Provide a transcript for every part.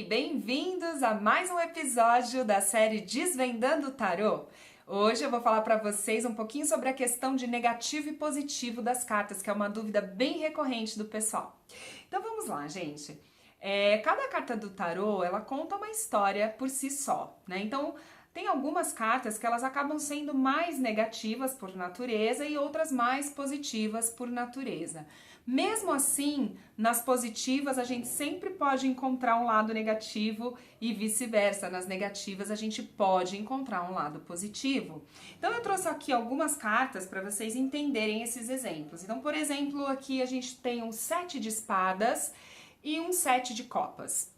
Oi, bem-vindos a mais um episódio da série Desvendando o Tarô. Hoje eu vou falar para vocês um pouquinho sobre a questão de negativo e positivo das cartas, que é uma dúvida bem recorrente do pessoal. Então vamos lá, gente. Cada carta do tarô, ela conta uma história por si só, né? Então tem algumas cartas que elas acabam sendo mais negativas por natureza e outras mais positivas por natureza. Mesmo assim, nas positivas a gente sempre pode encontrar um lado negativo e vice-versa. Nas negativas a gente pode encontrar um lado positivo. Então eu trouxe aqui algumas cartas para vocês entenderem esses exemplos. Então, por exemplo, aqui a gente tem um 7 de espadas e um 7 de copas.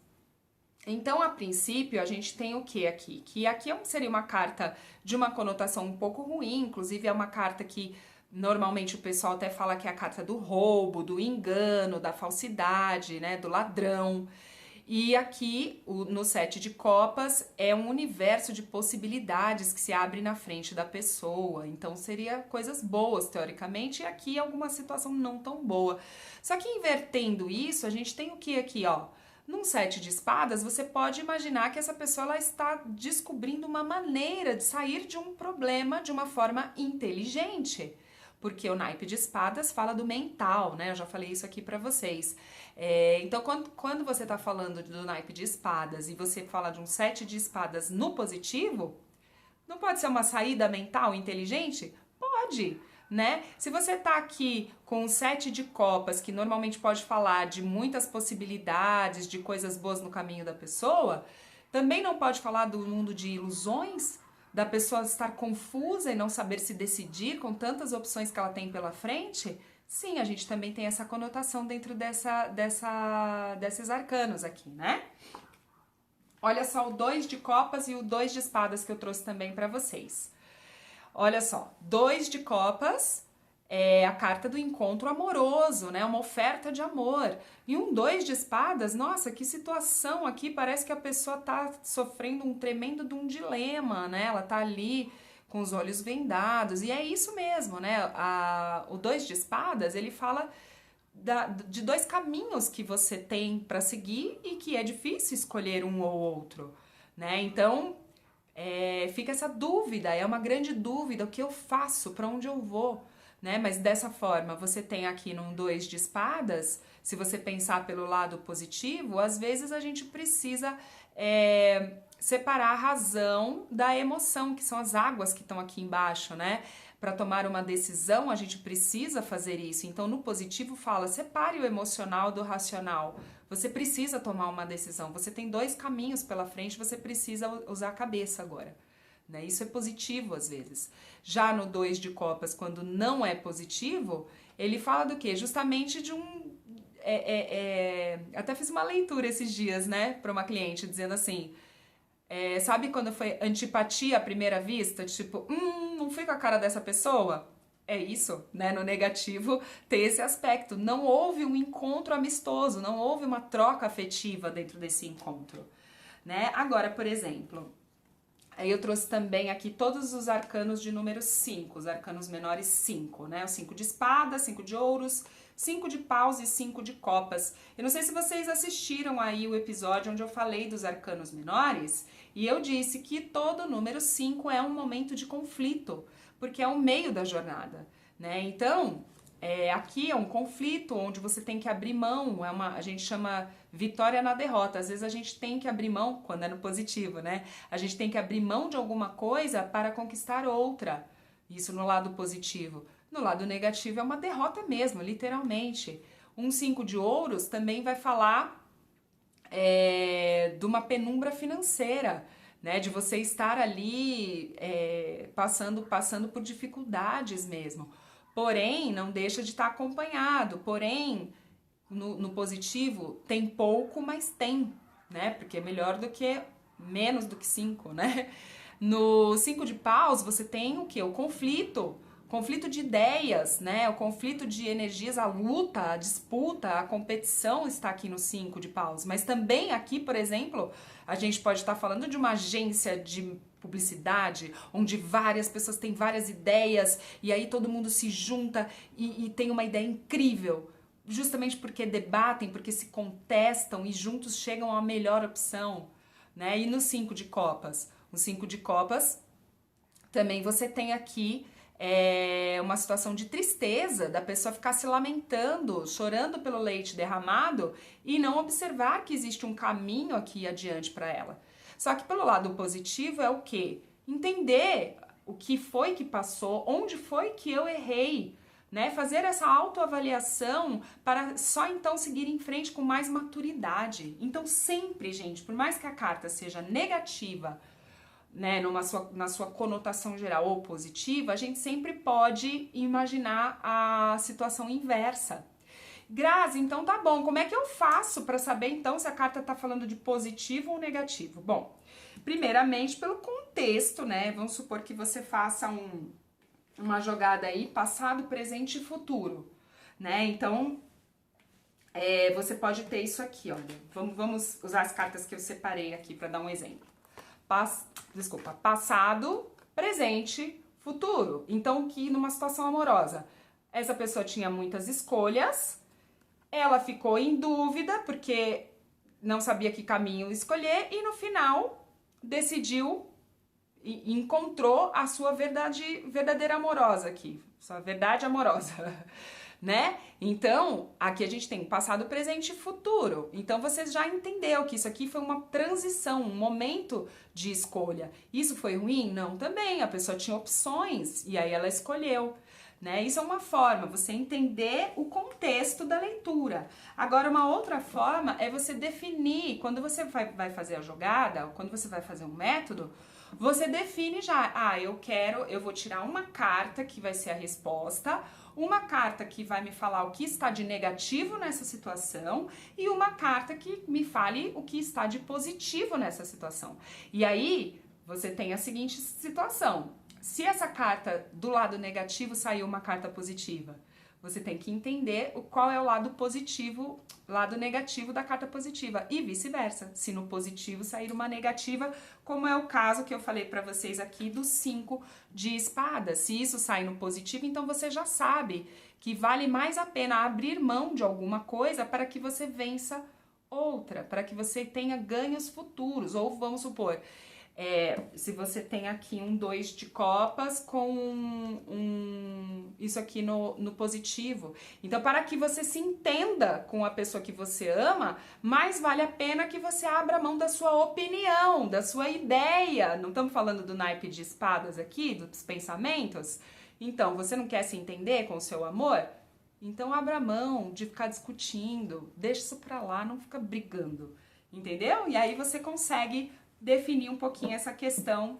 Então, a princípio, a gente tem o que aqui? Que aqui seria uma carta de uma conotação um pouco ruim, inclusive é uma carta que normalmente o pessoal até fala que é a carta do roubo, do engano, da falsidade, né, do ladrão. E aqui, no 7 de copas, é um universo de possibilidades que se abre na frente da pessoa. Então, seria coisas boas, teoricamente, e aqui alguma situação não tão boa. Só que invertendo isso, a gente tem o que aqui, ó? Num 7 de espadas, você pode imaginar que essa pessoa ela está descobrindo uma maneira de sair de um problema de uma forma inteligente. Porque o naipe de espadas fala do mental, né? Eu já falei isso aqui pra vocês. Então, quando você tá falando do naipe de espadas e você fala de um 7 de espadas no positivo, não pode ser uma saída mental inteligente? Pode, né? Se você tá aqui com um 7 de copas, que normalmente pode falar de muitas possibilidades, de coisas boas no caminho da pessoa, também não pode falar do mundo de ilusões, da pessoa estar confusa e não saber se decidir com tantas opções que ela tem pela frente? Sim, a gente também tem essa conotação dentro desses arcanos aqui, né? Olha só o 2 de copas e o 2 de espadas que eu trouxe também para vocês. Olha só, 2 de copas é a carta do encontro amoroso, né? Uma oferta de amor. E um 2 de espadas, nossa, que situação aqui, parece que a pessoa tá sofrendo um tremendo de um dilema, né? Ela tá ali com os olhos vendados, e é isso mesmo, né? O 2 de espadas, ele fala de dois caminhos que você tem para seguir e que é difícil escolher um ou outro, né? Então, fica essa dúvida, é uma grande dúvida, o que eu faço, para onde eu vou, né? Mas dessa forma, você tem aqui num 2 de espadas, se você pensar pelo lado positivo, às vezes a gente precisa separar a razão da emoção, que são as águas que estão aqui embaixo, né? Para tomar uma decisão, a gente precisa fazer isso. Então, no positivo fala, separe o emocional do racional. Você precisa tomar uma decisão. Você tem dois caminhos pela frente, você precisa usar a cabeça agora. Né? Isso é positivo às vezes. Já no 2 de copas, quando não é positivo, ele fala do quê? Justamente de um... Até fiz uma leitura esses dias, né, para uma cliente, dizendo assim... sabe quando foi antipatia à primeira vista? Tipo, não fui com a cara dessa pessoa? É isso, né? No negativo tem esse aspecto. Não houve um encontro amistoso, não houve uma troca afetiva dentro desse encontro, né? Agora, por exemplo, aí eu trouxe também aqui todos os arcanos de número 5, os arcanos menores 5, né? O 5 de espadas, 5 de ouros, 5 de paus e 5 de copas. Eu não sei se vocês assistiram aí o episódio onde eu falei dos arcanos menores e eu disse que todo número 5 é um momento de conflito, porque é o meio da jornada, né? Então, aqui é um conflito onde você tem que abrir mão, a gente chama vitória na derrota. Às vezes a gente tem que abrir mão, quando é no positivo, né? A gente tem que abrir mão de alguma coisa para conquistar outra. Isso no lado positivo. No lado negativo é uma derrota mesmo, literalmente. Um 5 de ouros também vai falar de uma penumbra financeira, né? De você estar ali passando por dificuldades mesmo. Porém, não deixa de estar acompanhado. Porém, no positivo, tem pouco, mas tem, né? Porque é melhor do que menos do que 5, né? No 5 de paus, você tem o quê? O conflito de ideias, né? O conflito de energias, a luta, a disputa, a competição está aqui no 5 de paus. Mas também aqui, por exemplo, a gente pode estar falando de uma agência de publicidade, onde várias pessoas têm várias ideias e aí todo mundo se junta e tem uma ideia incrível. justamente porque debatem, porque se contestam e juntos chegam à melhor opção, né? E no 5 de copas? O 5 de copas, também você tem aqui uma situação de tristeza, da pessoa ficar se lamentando, chorando pelo leite derramado e não observar que existe um caminho aqui adiante para ela. Só que pelo lado positivo é o quê? Entender o que foi que passou, onde foi que eu errei, né? Fazer essa autoavaliação para só então seguir em frente com mais maturidade. Então sempre, gente, por mais que a carta seja negativa, né, na sua conotação geral ou positiva, a gente sempre pode imaginar a situação inversa. Grazi, então tá bom, como é que eu faço para saber então se a carta tá falando de positivo ou negativo? Bom, primeiramente pelo contexto, né, vamos supor que você faça uma jogada aí, passado, presente e futuro, né, então você pode ter isso aqui, ó, vamos usar as cartas que eu separei aqui para dar um exemplo. Passado, presente, futuro. Então, que numa situação amorosa, essa pessoa tinha muitas escolhas, ela ficou em dúvida porque não sabia que caminho escolher e no final decidiu e encontrou a sua verdadeira amorosa aqui, sua verdade amorosa. Né? Então, aqui a gente tem passado, presente e futuro. Então, você já entendeu que isso aqui foi uma transição, um momento de escolha. Isso foi ruim? Não, também. A pessoa tinha opções e aí ela escolheu. Né? Isso é uma forma, você entender o contexto da leitura. Agora, uma outra forma é você definir, quando você vai fazer a jogada, quando você vai fazer um método, você define já, eu vou tirar uma carta que vai ser a resposta, uma carta que vai me falar o que está de negativo nessa situação e uma carta que me fale o que está de positivo nessa situação. E aí, você tem a seguinte situação. Se essa carta do lado negativo saiu uma carta positiva, você tem que entender qual é o lado positivo, lado negativo da carta positiva e vice-versa. Se no positivo sair uma negativa, como é o caso que eu falei para vocês aqui do 5 de espadas. Se isso sai no positivo, então você já sabe que vale mais a pena abrir mão de alguma coisa para que você vença outra, para que você tenha ganhos futuros. Ou vamos supor, se você tem aqui um 2 de copas com isso aqui no positivo. Então, para que você se entenda com a pessoa que você ama, mais vale a pena que você abra mão da sua opinião, da sua ideia. Não estamos falando do naipe de espadas aqui, dos pensamentos? Então, você não quer se entender com o seu amor? Então, abra mão de ficar discutindo, deixa isso pra lá, não fica brigando, entendeu? E aí você consegue definir um pouquinho essa questão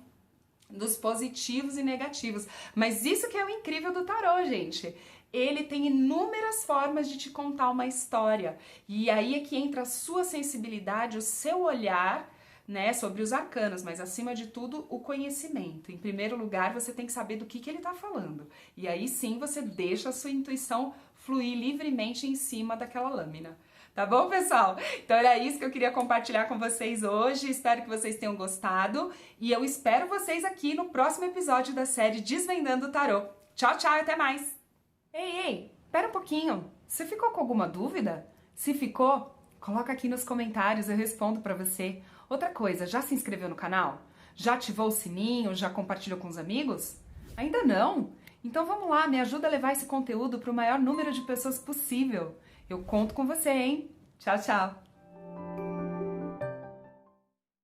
dos positivos e negativos. Mas isso que é o incrível do tarô, gente. Ele tem inúmeras formas de te contar uma história. E aí é que entra a sua sensibilidade, o seu olhar, né, sobre os arcanos, mas acima de tudo, o conhecimento. Em primeiro lugar, você tem que saber do que ele tá falando. E aí sim, você deixa a sua intuição fluir livremente em cima daquela lâmina. Tá bom, pessoal? Então era isso que eu queria compartilhar com vocês hoje. Espero que vocês tenham gostado. E eu espero vocês aqui no próximo episódio da série Desvendando o Tarô. Tchau, tchau e até mais! Ei, pera um pouquinho. Você ficou com alguma dúvida? Se ficou, coloca aqui nos comentários, eu respondo pra você. Outra coisa, já se inscreveu no canal? Já ativou o sininho? Já compartilhou com os amigos? Ainda não? Então vamos lá, me ajuda a levar esse conteúdo para o maior número de pessoas possível. Eu conto com você, hein? Tchau, tchau!